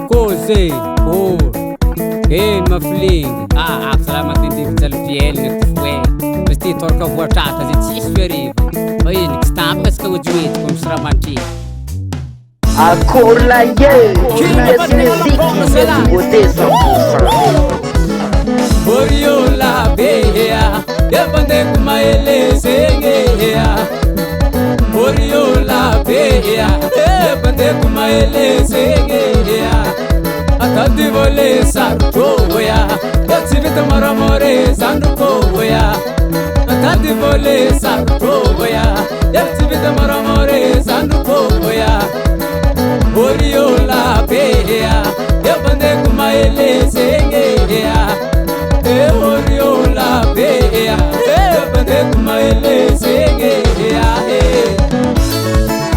Gozei, mafling. Salamat hindi kita lupiel na tufué. Pasti torka voatata de tisferiva. Oi, nik stampa ska ujuit kom sramanti. Akola ye, esse musique beauté 100%. Oriola beia, eu bande kuma ele sengeia. Oriola beia, eu bande kuma ele sengeia. Atadi vole sartoya, yotsivita maramore sandukoya. Atadi vole sartoya, yotsivita maramore sandukoya. Oriola beia, eu bande kuma ele sengeia. Oriola beia, eu bande kuma ele sengeia.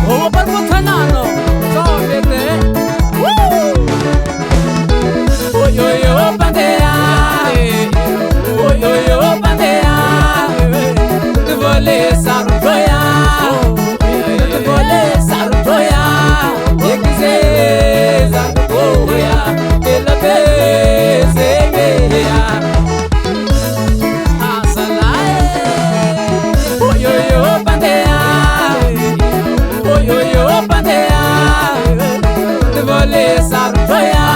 Oh, barbotanano, sovete. Oyoyo bandeira, oyoyo bandeira, te vole sarutoya, te vole sarutoya, ekize zarutoya, ela bezegeya, asalae. Oyoyo bandeira, te vole sarutoya.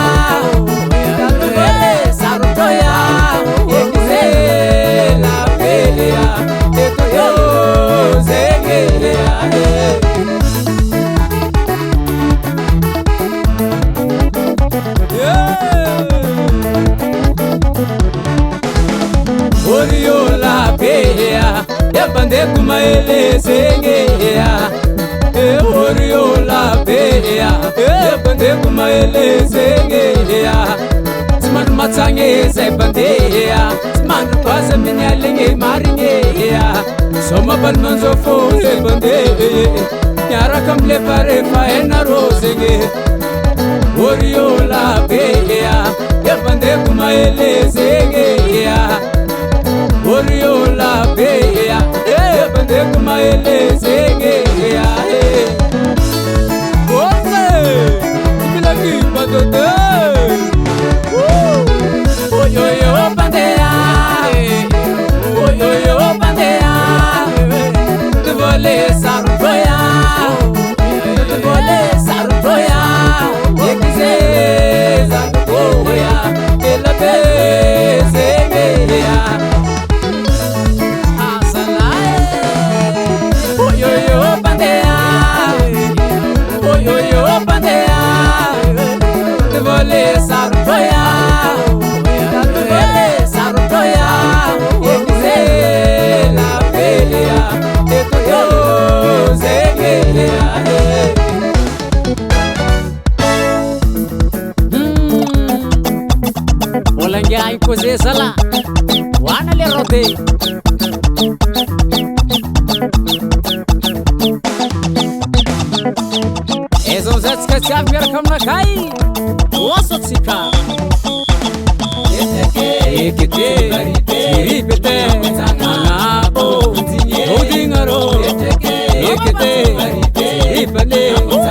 Oriola beia, eu bande kuma ele sengeia. Oriola beia, eu bande kuma ele sengeia. Smanu matsange se bandeia, smanu kwasa minyalinge maringeia. Soma balmanzo fo se bandeia, nyara kamle pare faena rosege. Oriola beia, eu bande kuma ele sengeia. Oriola beia, eu bande kuma ele sengeia. Ose, milaki badote. Oyoyo bandeira, oyoyo bandeira, te vole sarutoya, te vole sarutoya, ekize zarutoya, ela bezegeya, asalae. Oyoyo bandeira, te vole sarutoya. Olangai coze sala, wana le rode. Ezo zetska tsav merkam na kai, oso tsika. Ekete, ripete, anabo, odingaro. Ekete, ripale,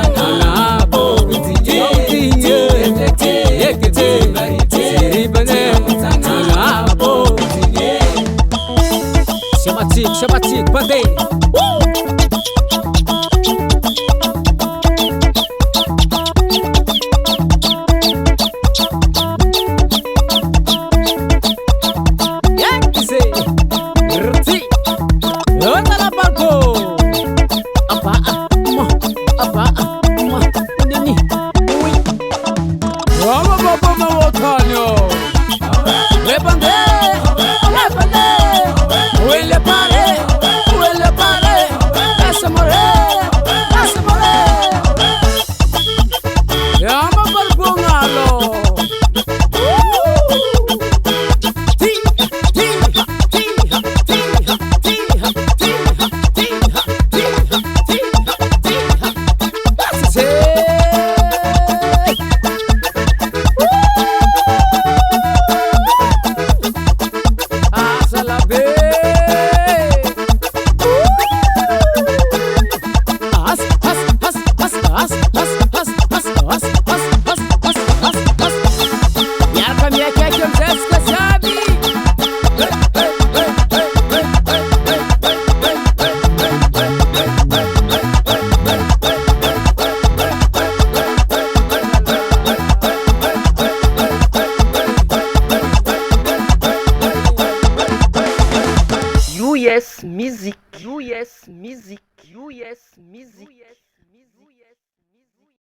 anabo, odinye. Ekete, ripale, anabo, odinye. Shamatik, bande. Vamos, vamos, vamos, Tânio. Levante.